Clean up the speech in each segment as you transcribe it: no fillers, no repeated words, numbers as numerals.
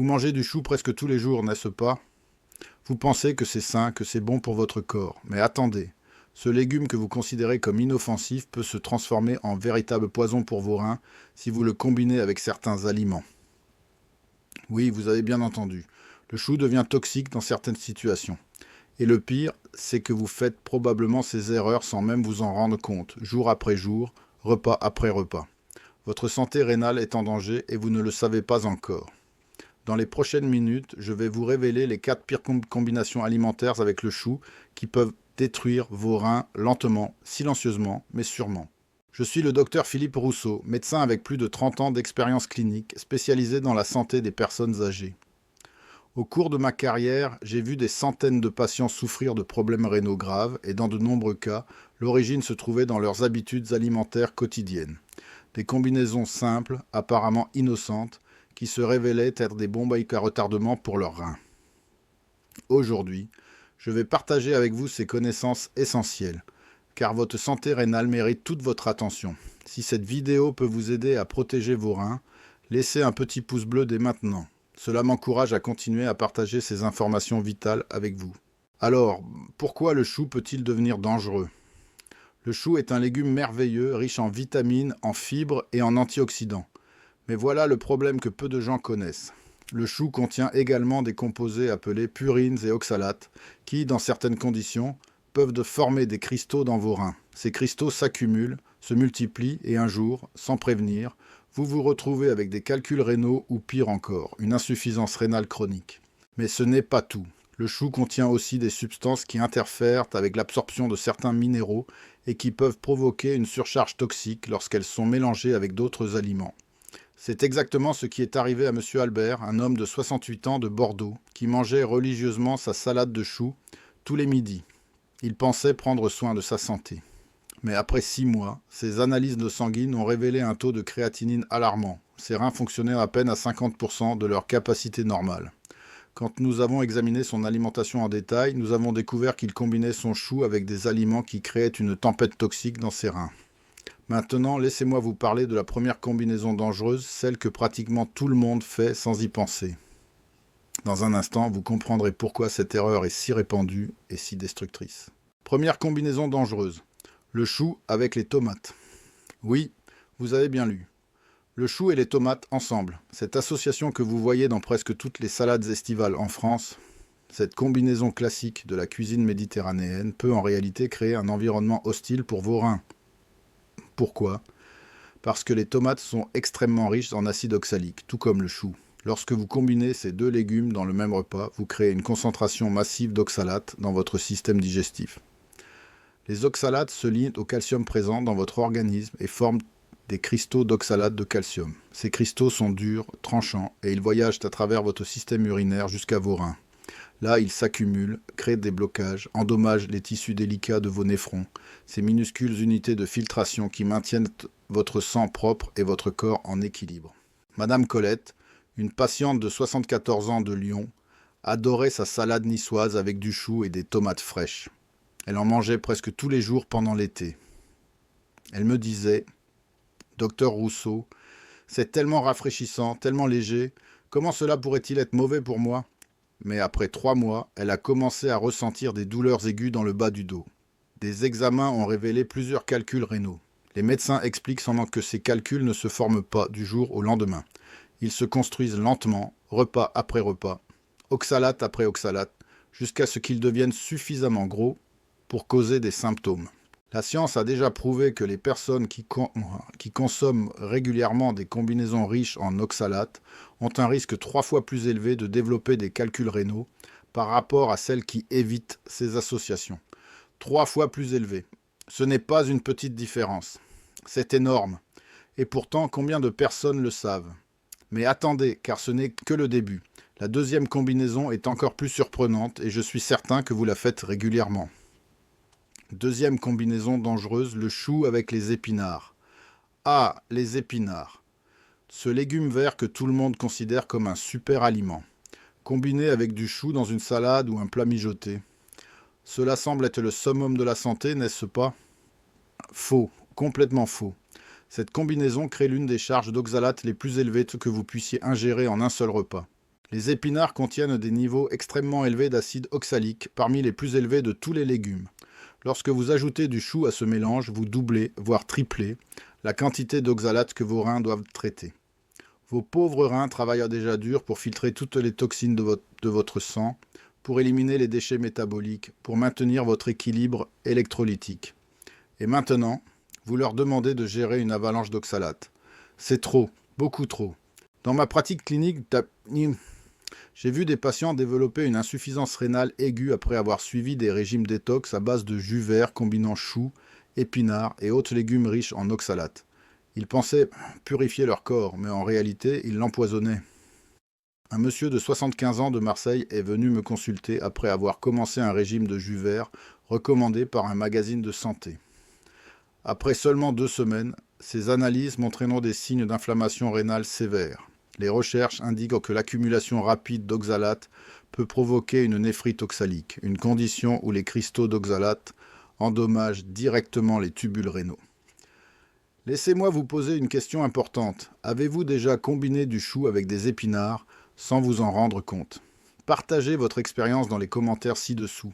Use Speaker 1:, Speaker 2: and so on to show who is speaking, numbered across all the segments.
Speaker 1: Vous mangez du chou presque tous les jours, n'est-ce pas? Vous pensez que c'est sain, que c'est bon pour votre corps. Mais attendez, ce légume que vous considérez comme inoffensif peut se transformer en véritable poison pour vos reins si vous le combinez avec certains aliments. Oui, vous avez bien entendu. Le chou devient toxique dans certaines situations. Et le pire, c'est que vous faites probablement ces erreurs sans même vous en rendre compte, jour après jour, repas après repas. Votre santé rénale est en danger et vous ne le savez pas encore. Dans les prochaines minutes, je vais vous révéler les 4 pires combinaisons alimentaires avec le chou qui peuvent détruire vos reins lentement, silencieusement, mais sûrement. Je suis le docteur Philippe Rousseau, médecin avec plus de 30 ans d'expérience clinique, spécialisé dans la santé des personnes âgées. Au cours de ma carrière, j'ai vu des centaines de patients souffrir de problèmes rénaux graves et dans de nombreux cas, l'origine se trouvait dans leurs habitudes alimentaires quotidiennes. Des combinaisons simples, apparemment innocentes, qui se révélaient être des bombes à retardement pour leurs reins. Aujourd'hui, je vais partager avec vous ces connaissances essentielles, car votre santé rénale mérite toute votre attention. Si cette vidéo peut vous aider à protéger vos reins, laissez un petit pouce bleu dès maintenant. Cela m'encourage à continuer à partager ces informations vitales avec vous. Alors, pourquoi le chou peut-il devenir dangereux? Le chou est un légume merveilleux, riche en vitamines, en fibres et en antioxydants. Mais voilà le problème que peu de gens connaissent. Le chou contient également des composés appelés purines et oxalates, qui, dans certaines conditions, peuvent former des cristaux dans vos reins. Ces cristaux s'accumulent, se multiplient et un jour, sans prévenir, vous vous retrouvez avec des calculs rénaux ou pire encore, une insuffisance rénale chronique. Mais ce n'est pas tout. Le chou contient aussi des substances qui interfèrent avec l'absorption de certains minéraux et qui peuvent provoquer une surcharge toxique lorsqu'elles sont mélangées avec d'autres aliments. C'est exactement ce qui est arrivé à M. Albert, un homme de 68 ans de Bordeaux, qui mangeait religieusement sa salade de choux tous les midis. Il pensait prendre soin de sa santé. Mais après 6 mois, ses analyses de sanguine ont révélé un taux de créatinine alarmant. Ses reins fonctionnaient à peine à 50% de leur capacité normale. Quand nous avons examiné son alimentation en détail, nous avons découvert qu'il combinait son chou avec des aliments qui créaient une tempête toxique dans ses reins. Maintenant, laissez-moi vous parler de la première combinaison dangereuse, celle que pratiquement tout le monde fait sans y penser. Dans un instant, vous comprendrez pourquoi cette erreur est si répandue et si destructrice. Première combinaison dangereuse. Le chou avec les tomates. Oui, vous avez bien lu. Le chou et les tomates ensemble. Cette association que vous voyez dans presque toutes les salades estivales en France, cette combinaison classique de la cuisine méditerranéenne peut en réalité créer un environnement hostile pour vos reins. Pourquoi? Parce que les tomates sont extrêmement riches en acide oxalique, tout comme le chou. Lorsque vous combinez ces deux légumes dans le même repas, vous créez une concentration massive d'oxalates dans votre système digestif. Les oxalates se lient au calcium présent dans votre organisme et forment des cristaux d'oxalate de calcium. Ces cristaux sont durs, tranchants, et ils voyagent à travers votre système urinaire jusqu'à vos reins. Là, ils s'accumulent, créent des blocages, endommagent les tissus délicats de vos néphrons, ces minuscules unités de filtration qui maintiennent votre sang propre et votre corps en équilibre. Madame Colette, une patiente de 74 ans de Lyon, adorait sa salade niçoise avec du chou et des tomates fraîches. Elle en mangeait presque tous les jours pendant l'été. Elle me disait « Docteur Rousseau, c'est tellement rafraîchissant, tellement léger, comment cela pourrait-il être mauvais pour moi ?» Mais après 3 mois, elle a commencé à ressentir des douleurs aiguës dans le bas du dos. Des examens ont révélé plusieurs calculs rénaux. Les médecins expliquent seulement que ces calculs ne se forment pas du jour au lendemain. Ils se construisent lentement, repas après repas, oxalate après oxalate, jusqu'à ce qu'ils deviennent suffisamment gros pour causer des symptômes. La science a déjà prouvé que les personnes qui consomment régulièrement des combinaisons riches en oxalates ont un risque 3 fois plus élevé de développer des calculs rénaux par rapport à celles qui évitent ces associations. 3 fois plus élevé. Ce n'est pas une petite différence. C'est énorme. Et pourtant, combien de personnes le savent? Mais attendez, car ce n'est que le début. La deuxième combinaison est encore plus surprenante et je suis certain que vous la faites régulièrement. Deuxième combinaison dangereuse, le chou avec les épinards. Ah, les épinards. Ce légume vert que tout le monde considère comme un super aliment. Combiné avec du chou dans une salade ou un plat mijoté. Cela semble être le summum de la santé, n'est-ce pas? Faux, complètement faux. Cette combinaison crée l'une des charges d'oxalate les plus élevées que vous puissiez ingérer en un seul repas. Les épinards contiennent des niveaux extrêmement élevés d'acide oxalique, parmi les plus élevés de tous les légumes. Lorsque vous ajoutez du chou à ce mélange, vous doublez, voire triplez, la quantité d'oxalate que vos reins doivent traiter. Vos pauvres reins travaillent déjà dur pour filtrer toutes les toxines de votre sang, pour éliminer les déchets métaboliques, pour maintenir votre équilibre électrolytique. Et maintenant, vous leur demandez de gérer une avalanche d'oxalate. C'est trop, beaucoup trop. Dans ma pratique clinique, j'ai vu des patients développer une insuffisance rénale aiguë après avoir suivi des régimes détox à base de jus vert combinant choux, épinards et autres légumes riches en oxalate. Ils pensaient purifier leur corps, mais en réalité, ils l'empoisonnaient. Un monsieur de 75 ans de Marseille est venu me consulter après avoir commencé un régime de jus vert recommandé par un magazine de santé. Après seulement 2 semaines, ses analyses montraient des signes d'inflammation rénale sévère. Les recherches indiquent que l'accumulation rapide d'oxalate peut provoquer une néphrite oxalique, une condition où les cristaux d'oxalate endommagent directement les tubules rénaux. Laissez-moi vous poser une question importante. Avez-vous déjà combiné du chou avec des épinards sans vous en rendre compte? Partagez votre expérience dans les commentaires ci-dessous.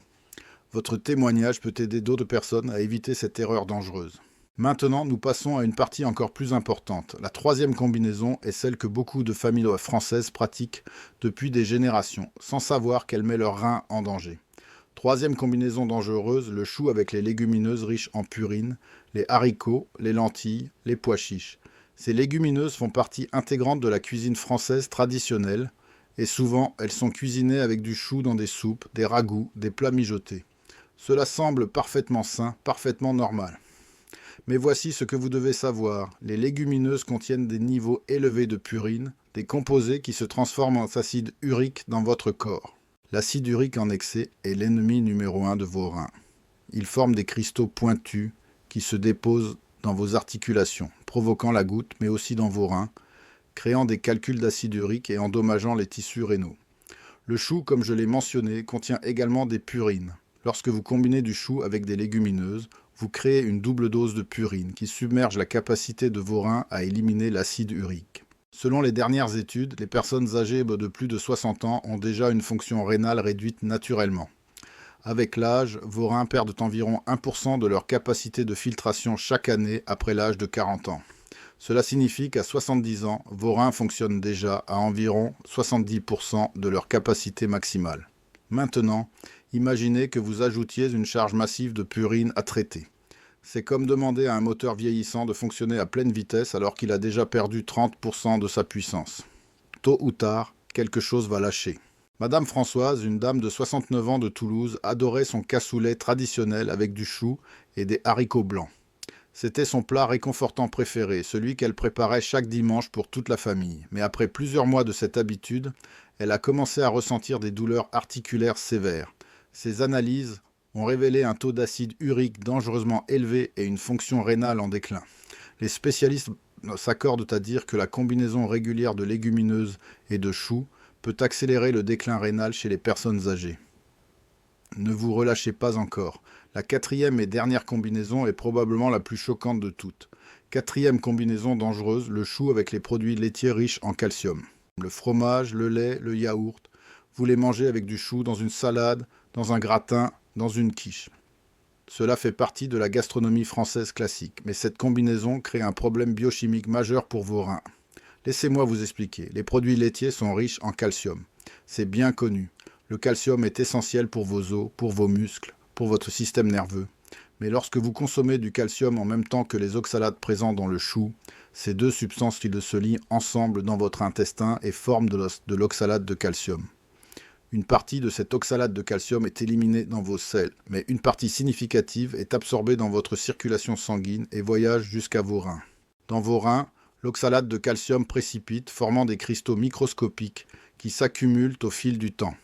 Speaker 1: Votre témoignage peut aider d'autres personnes à éviter cette erreur dangereuse. Maintenant, nous passons à une partie encore plus importante. La 3e combinaison est celle que beaucoup de familles françaises pratiquent depuis des générations, sans savoir qu'elle met leurs reins en danger. 3e combinaison dangereuse, le chou avec les légumineuses riches en purine, les haricots, les lentilles, les pois chiches. Ces légumineuses font partie intégrante de la cuisine française traditionnelle, et souvent elles sont cuisinées avec du chou dans des soupes, des ragoûts, des plats mijotés. Cela semble parfaitement sain, parfaitement normal. Mais voici ce que vous devez savoir. Les légumineuses contiennent des niveaux élevés de purine, des composés qui se transforment en acide urique dans votre corps. L'acide urique en excès est l'ennemi numéro 1 de vos reins. Il forme des cristaux pointus qui se déposent dans vos articulations, provoquant la goutte, mais aussi dans vos reins, créant des calculs d'acide urique et endommageant les tissus rénaux. Le chou, comme je l'ai mentionné, contient également des purines. Lorsque vous combinez du chou avec des légumineuses, vous créez une double dose de purine qui submerge la capacité de vos reins à éliminer l'acide urique. Selon les dernières études, les personnes âgées de plus de 60 ans ont déjà une fonction rénale réduite naturellement. Avec l'âge, vos reins perdent environ 1% de leur capacité de filtration chaque année après l'âge de 40 ans. Cela signifie qu'à 70 ans, vos reins fonctionnent déjà à environ 70% de leur capacité maximale. Maintenant, imaginez que vous ajoutiez une charge massive de purine à traiter. C'est comme demander à un moteur vieillissant de fonctionner à pleine vitesse alors qu'il a déjà perdu 30% de sa puissance. Tôt ou tard, quelque chose va lâcher. Madame Françoise, une dame de 69 ans de Toulouse, adorait son cassoulet traditionnel avec du chou et des haricots blancs. C'était son plat réconfortant préféré, celui qu'elle préparait chaque dimanche pour toute la famille. Mais après plusieurs mois de cette habitude, elle a commencé à ressentir des douleurs articulaires sévères. Ses analyses ont révélé un taux d'acide urique dangereusement élevé et une fonction rénale en déclin. Les spécialistes s'accordent à dire que la combinaison régulière de légumineuses et de choux peut accélérer le déclin rénal chez les personnes âgées. Ne vous relâchez pas encore. La 4e et dernière combinaison est probablement la plus choquante de toutes. 4e combinaison dangereuse, le chou avec les produits laitiers riches en calcium. Le fromage, le lait, le yaourt. Vous les mangez avec du chou dans une salade, dans un gratin, dans une quiche. Cela fait partie de la gastronomie française classique, mais cette combinaison crée un problème biochimique majeur pour vos reins. Laissez-moi vous expliquer. Les produits laitiers sont riches en calcium. C'est bien connu. Le calcium est essentiel pour vos os, pour vos muscles, pour votre système nerveux. Mais lorsque vous consommez du calcium en même temps que les oxalates présents dans le chou, ces deux substances se lient ensemble dans votre intestin et forment de l'oxalate de calcium. Une partie de cet oxalate de calcium est éliminée dans vos selles, mais une partie significative est absorbée dans votre circulation sanguine et voyage jusqu'à vos reins. Dans vos reins, l'oxalate de calcium précipite, formant des cristaux microscopiques qui s'accumulent au fil du temps.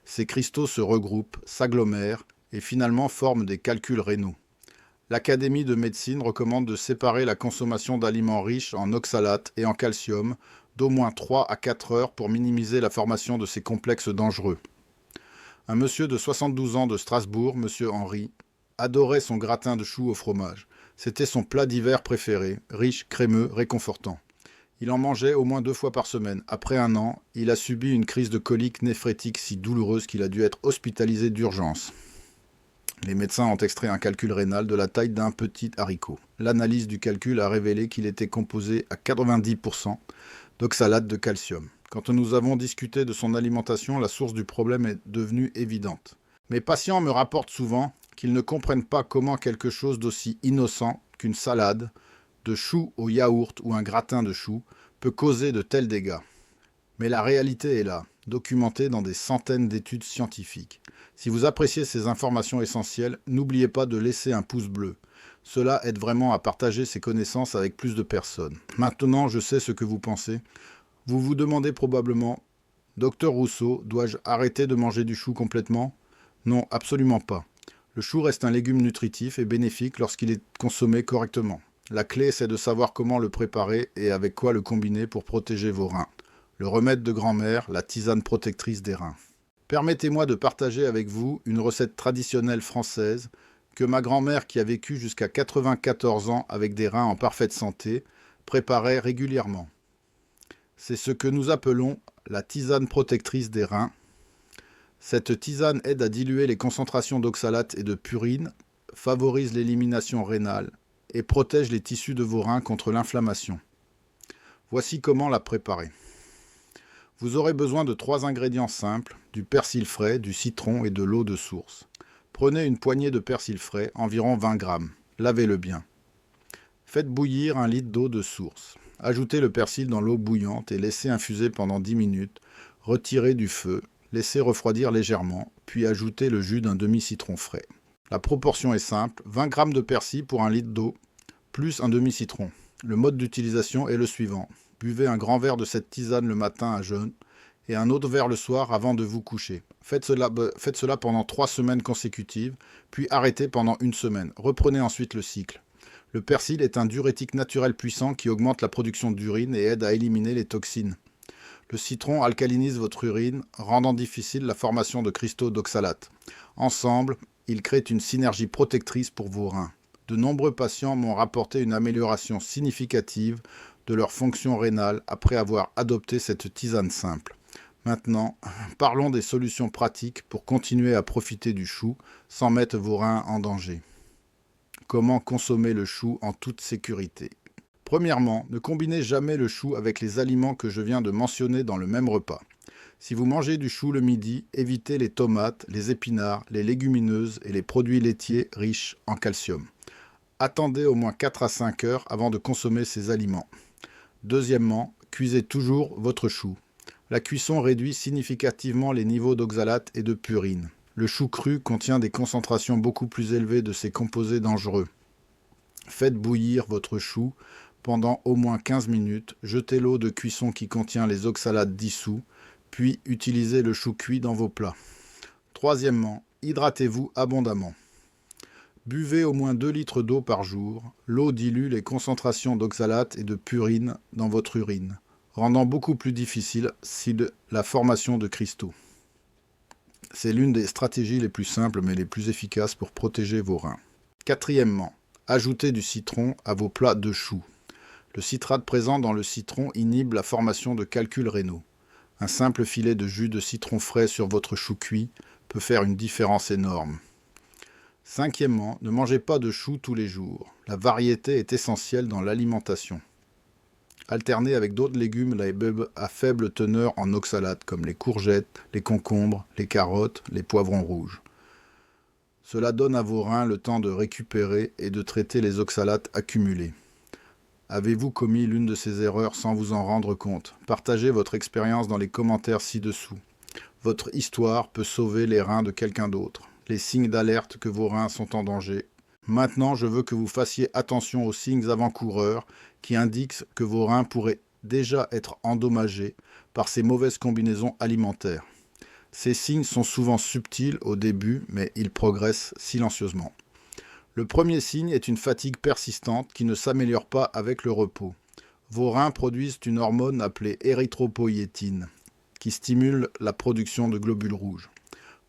Speaker 1: Ces cristaux se regroupent, s'agglomèrent et finalement forment des calculs rénaux. L'Académie de médecine recommande de séparer la consommation d'aliments riches en oxalate et en calcium d'au moins 3 à 4 heures pour minimiser la formation de ces complexes dangereux. Un monsieur de 72 ans de Strasbourg, monsieur Henry, adorait son gratin de choux au fromage. C'était son plat d'hiver préféré, riche, crémeux, réconfortant. Il en mangeait au moins 2 fois par semaine. Après 1 an, il a subi une crise de colique néphrétique si douloureuse qu'il a dû être hospitalisé d'urgence. Les médecins ont extrait un calcul rénal de la taille d'un petit haricot. L'analyse du calcul a révélé qu'il était composé à 90% d'oxalate de calcium. Quand nous avons discuté de son alimentation, la source du problème est devenue évidente. Mes patients me rapportent souvent qu'ils ne comprennent pas comment quelque chose d'aussi innocent qu'une salade, de choux au yaourt ou un gratin de choux peut causer de tels dégâts. Mais la réalité est là, documentée dans des centaines d'études scientifiques. Si vous appréciez ces informations essentielles, n'oubliez pas de laisser un pouce bleu. Cela aide vraiment à partager ces connaissances avec plus de personnes. Maintenant, je sais ce que vous pensez. Vous vous demandez probablement, Docteur Rousseau, dois-je arrêter de manger du chou complètement ? Non, absolument pas. Le chou reste un légume nutritif et bénéfique lorsqu'il est consommé correctement. La clé, c'est de savoir comment le préparer et avec quoi le combiner pour protéger vos reins. Le remède de grand-mère, la tisane protectrice des reins. Permettez-moi de partager avec vous une recette traditionnelle française que ma grand-mère, qui a vécu jusqu'à 94 ans avec des reins en parfaite santé, préparait régulièrement. C'est ce que nous appelons la tisane protectrice des reins. Cette tisane aide à diluer les concentrations d'oxalate et de purine, favorise l'élimination rénale et protège les tissus de vos reins contre l'inflammation. Voici comment la préparer. Vous aurez besoin de 3 ingrédients simples, du persil frais, du citron et de l'eau de source. Prenez une poignée de persil frais, environ 20 grammes. Lavez-le bien. Faites bouillir 1 litre d'eau de source. Ajoutez le persil dans l'eau bouillante et laissez infuser pendant 10 minutes. Retirez du feu, laissez refroidir légèrement, puis ajoutez le jus d'un demi-citron frais. La proportion est simple, 20 g de persil pour 1 litre d'eau, plus un demi-citron. Le mode d'utilisation est le suivant. Buvez un grand verre de cette tisane le matin à jeun et un autre verre le soir avant de vous coucher. Faites cela pendant 3 semaines consécutives, puis arrêtez pendant 1 semaine. Reprenez ensuite le cycle. Le persil est un diurétique naturel puissant qui augmente la production d'urine et aide à éliminer les toxines. Le citron alcalinise votre urine, rendant difficile la formation de cristaux d'oxalate. Ensemble, ils créent une synergie protectrice pour vos reins. De nombreux patients m'ont rapporté une amélioration significative de leur fonction rénale après avoir adopté cette tisane simple. Maintenant, parlons des solutions pratiques pour continuer à profiter du chou sans mettre vos reins en danger. Comment consommer le chou en toute sécurité ? Premièrement, ne combinez jamais le chou avec les aliments que je viens de mentionner dans le même repas. Si vous mangez du chou le midi, évitez les tomates, les épinards, les légumineuses et les produits laitiers riches en calcium. Attendez au moins 4 à 5 heures avant de consommer ces aliments. Deuxièmement, cuisez toujours votre chou. La cuisson réduit significativement les niveaux d'oxalate et de purine. Le chou cru contient des concentrations beaucoup plus élevées de ces composés dangereux. Faites bouillir votre chou pendant au moins 15 minutes, jetez l'eau de cuisson qui contient les oxalates dissous, puis utilisez le chou cuit dans vos plats. Troisièmement, hydratez-vous abondamment. Buvez au moins 2 litres d'eau par jour. L'eau dilue les concentrations d'oxalate et de purine dans votre urine, rendant beaucoup plus difficile la formation de cristaux. C'est l'une des stratégies les plus simples mais les plus efficaces pour protéger vos reins. Quatrièmement, ajoutez du citron à vos plats de choux. Le citrate présent dans le citron inhibe la formation de calculs rénaux. Un simple filet de jus de citron frais sur votre chou cuit peut faire une différence énorme. Cinquièmement, ne mangez pas de choux tous les jours. La variété est essentielle dans l'alimentation. Alternez avec d'autres légumes à faible teneur en oxalate comme les courgettes, les concombres, les carottes, les poivrons rouges. Cela donne à vos reins le temps de récupérer et de traiter les oxalates accumulés. Avez-vous commis l'une de ces erreurs sans vous en rendre compte ? Partagez votre expérience dans les commentaires ci-dessous. Votre histoire peut sauver les reins de quelqu'un d'autre. Les signes d'alerte que vos reins sont en danger. Maintenant, je veux que vous fassiez attention aux signes avant-coureurs qui indiquent que vos reins pourraient déjà être endommagés par ces mauvaises combinaisons alimentaires. Ces signes sont souvent subtils au début, mais ils progressent silencieusement. Le premier signe est une fatigue persistante qui ne s'améliore pas avec le repos. Vos reins produisent une hormone appelée érythropoïétine, qui stimule la production de globules rouges.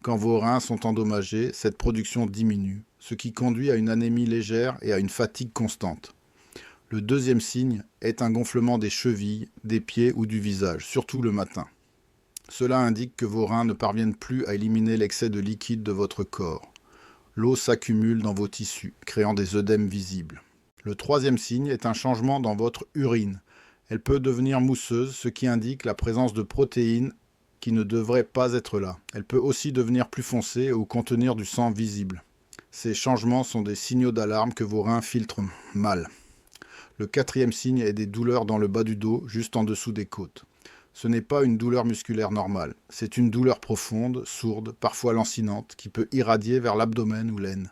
Speaker 1: Quand vos reins sont endommagés, cette production diminue, ce qui conduit à une anémie légère et à une fatigue constante. Le deuxième signe est un gonflement des chevilles, des pieds ou du visage, surtout le matin. Cela indique que vos reins ne parviennent plus à éliminer l'excès de liquide de votre corps. L'eau s'accumule dans vos tissus, créant des œdèmes visibles. Le troisième signe est un changement dans votre urine. Elle peut devenir mousseuse, ce qui indique la présence de protéines qui ne devraient pas être là. Elle peut aussi devenir plus foncée ou contenir du sang visible. Ces changements sont des signaux d'alarme que vos reins filtrent mal. Le quatrième signe est des douleurs dans le bas du dos, juste en dessous des côtes. Ce n'est pas une douleur musculaire normale, c'est une douleur profonde, sourde, parfois lancinante, qui peut irradier vers l'abdomen ou l'aine.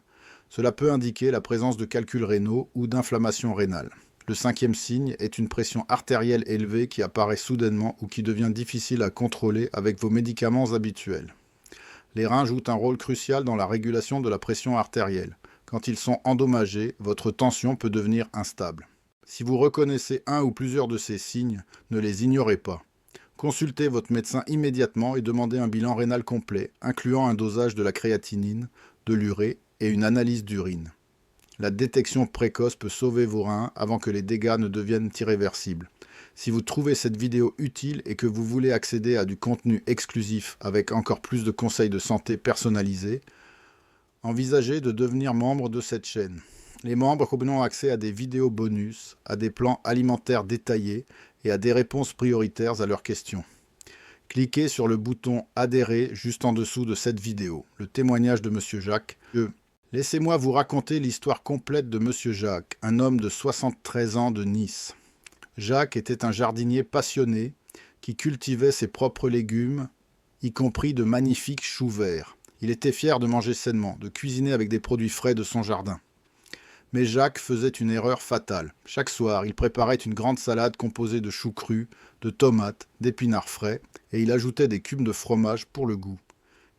Speaker 1: Cela peut indiquer la présence de calculs rénaux ou d'inflammation rénale. Le cinquième signe est une pression artérielle élevée qui apparaît soudainement ou qui devient difficile à contrôler avec vos médicaments habituels. Les reins jouent un rôle crucial dans la régulation de la pression artérielle. Quand ils sont endommagés, votre tension peut devenir instable. Si vous reconnaissez un ou plusieurs de ces signes, ne les ignorez pas. Consultez votre médecin immédiatement et demandez un bilan rénal complet, incluant un dosage de la créatinine, de l'urée et une analyse d'urine. La détection précoce peut sauver vos reins avant que les dégâts ne deviennent irréversibles. Si vous trouvez cette vidéo utile et que vous voulez accéder à du contenu exclusif avec encore plus de conseils de santé personnalisés, envisagez de devenir membre de cette chaîne. Les membres auront accès à des vidéos bonus, à des plans alimentaires détaillés et à des réponses prioritaires à leurs questions. Cliquez sur le bouton « Adhérer » juste en dessous de cette vidéo, le témoignage de M. Jacques. Laissez-moi vous raconter l'histoire complète de M. Jacques, un homme de 73 ans de Nice. Jacques était un jardinier passionné qui cultivait ses propres légumes, y compris de magnifiques choux verts. Il était fier de manger sainement, de cuisiner avec des produits frais de son jardin. Mais Jacques faisait une erreur fatale. Chaque soir, il préparait une grande salade composée de choux crus, de tomates, d'épinards frais, et il ajoutait des cubes de fromage pour le goût.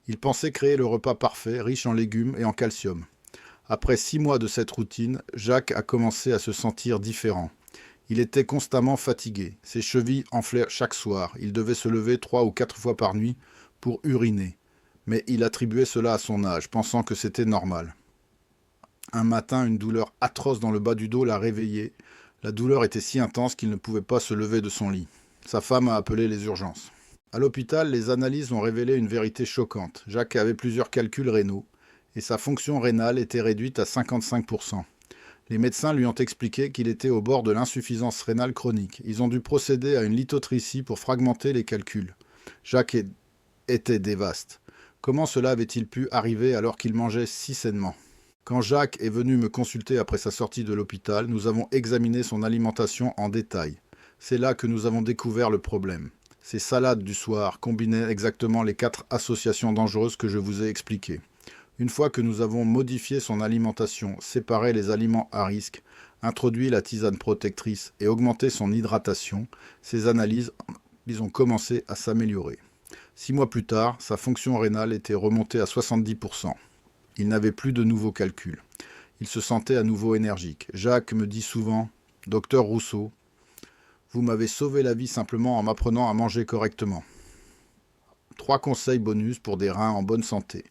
Speaker 1: Il pensait créer le repas parfait, riche en légumes et en calcium. Après 6 mois de cette routine, Jacques a commencé à se sentir différent. Il était constamment fatigué. Ses chevilles enflaient chaque soir. Il devait se lever 3 ou 4 fois par nuit pour uriner. Mais il attribuait cela à son âge, pensant que c'était normal. Un matin, une douleur atroce dans le bas du dos l'a réveillé. La douleur était si intense qu'il ne pouvait pas se lever de son lit. Sa femme a appelé les urgences. À l'hôpital, les analyses ont révélé une vérité choquante. Jacques avait plusieurs calculs rénaux et sa fonction rénale était réduite à 55%. Les médecins lui ont expliqué qu'il était au bord de l'insuffisance rénale chronique. Ils ont dû procéder à une lithotricie pour fragmenter les calculs. Jacques était dévaste. Comment cela avait-il pu arriver alors qu'il mangeait si sainement ? Quand Jacques est venu me consulter après sa sortie de l'hôpital, nous avons examiné son alimentation en détail. C'est là que nous avons découvert le problème. Ces salades du soir combinaient exactement les 4 associations dangereuses que je vous ai expliquées. Une fois que nous avons modifié son alimentation, séparé les aliments à risque, introduit la tisane protectrice et augmenté son hydratation, ces analyses ont commencé à s'améliorer. 6 mois plus tard, sa fonction rénale était remontée à 70%. Il n'avait plus de nouveaux calculs. Il se sentait à nouveau énergique. Jacques me dit souvent « Docteur Rousseau, vous m'avez sauvé la vie simplement en m'apprenant à manger correctement. » 3 conseils bonus pour des reins en bonne santé.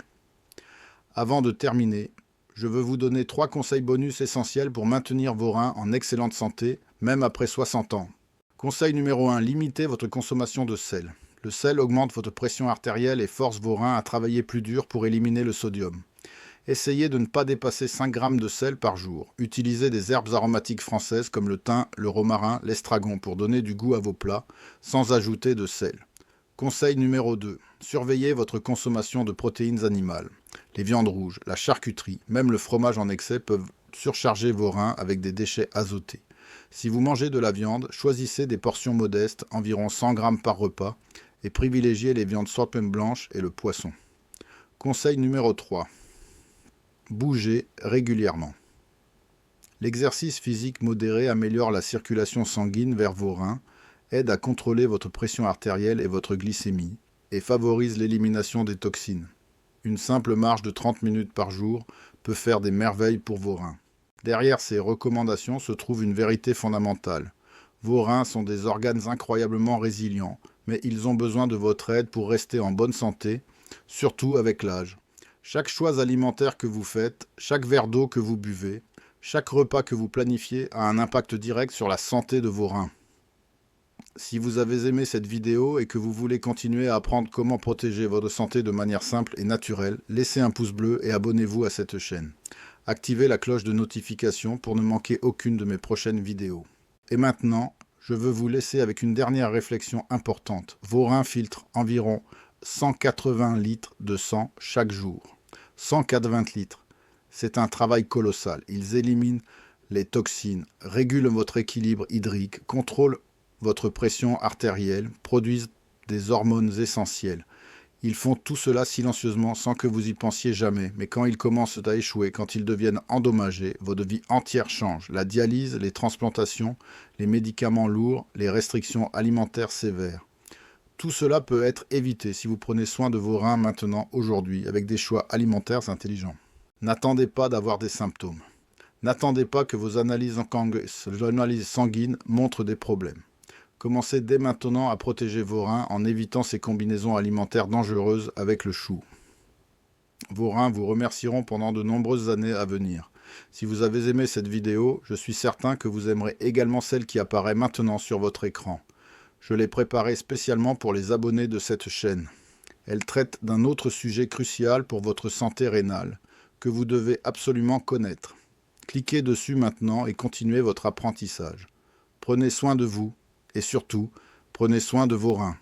Speaker 1: Avant de terminer, je veux vous donner 3 conseils bonus essentiels pour maintenir vos reins en excellente santé, même après 60 ans. Conseil numéro 1, limitez votre consommation de sel. Le sel augmente votre pression artérielle et force vos reins à travailler plus dur pour éliminer le sodium. Essayez de ne pas dépasser 5 g de sel par jour. Utilisez des herbes aromatiques françaises comme le thym, le romarin, l'estragon pour donner du goût à vos plats, sans ajouter de sel. Conseil numéro 2. Surveillez votre consommation de protéines animales. Les viandes rouges, la charcuterie, même le fromage en excès peuvent surcharger vos reins avec des déchets azotés. Si vous mangez de la viande, choisissez des portions modestes, environ 100 g par repas, et privilégiez les viandes sorghum blanches et le poisson. Conseil numéro 3. Bougez régulièrement. L'exercice physique modéré améliore la circulation sanguine vers vos reins, aide à contrôler votre pression artérielle et votre glycémie, et favorise l'élimination des toxines. Une simple marche de 30 minutes par jour peut faire des merveilles pour vos reins. Derrière ces recommandations se trouve une vérité fondamentale. Vos reins sont des organes incroyablement résilients, mais ils ont besoin de votre aide pour rester en bonne santé, surtout avec l'âge. Chaque choix alimentaire que vous faites, chaque verre d'eau que vous buvez, Chaque repas que vous planifiez a un impact direct sur la santé de vos reins. Si vous avez aimé cette vidéo et que vous voulez continuer à apprendre comment protéger votre santé de manière simple et naturelle, laissez un pouce bleu et abonnez-vous à cette chaîne. Activez la cloche de notification pour ne manquer aucune de mes prochaines vidéos. Et maintenant, je veux vous laisser avec une dernière réflexion importante. Vos reins filtrent environ 180 litres de sang chaque jour. 180 litres. C'est un travail colossal. Ils éliminent les toxines, régulent votre équilibre hydrique, contrôlent votre pression artérielle, produisent des hormones essentielles. Ils font tout cela silencieusement sans que vous y pensiez jamais. Mais quand ils commencent à échouer, quand ils deviennent endommagés, votre vie entière change. La dialyse, les transplantations, les médicaments lourds, les restrictions alimentaires sévères. Tout cela peut être évité si vous prenez soin de vos reins maintenant, aujourd'hui, avec des choix alimentaires intelligents. N'attendez pas d'avoir des symptômes. N'attendez pas que vos analyses sanguines montrent des problèmes. Commencez dès maintenant à protéger vos reins en évitant ces combinaisons alimentaires dangereuses avec le chou. Vos reins vous remercieront pendant de nombreuses années à venir. Si vous avez aimé cette vidéo, je suis certain que vous aimerez également celle qui apparaît maintenant sur votre écran. Je l'ai préparée spécialement pour les abonnés de cette chaîne. Elle traite d'un autre sujet crucial pour votre santé rénale, que vous devez absolument connaître. Cliquez dessus maintenant et continuez votre apprentissage. Prenez soin de vous. Et surtout, prenez soin de vos reins.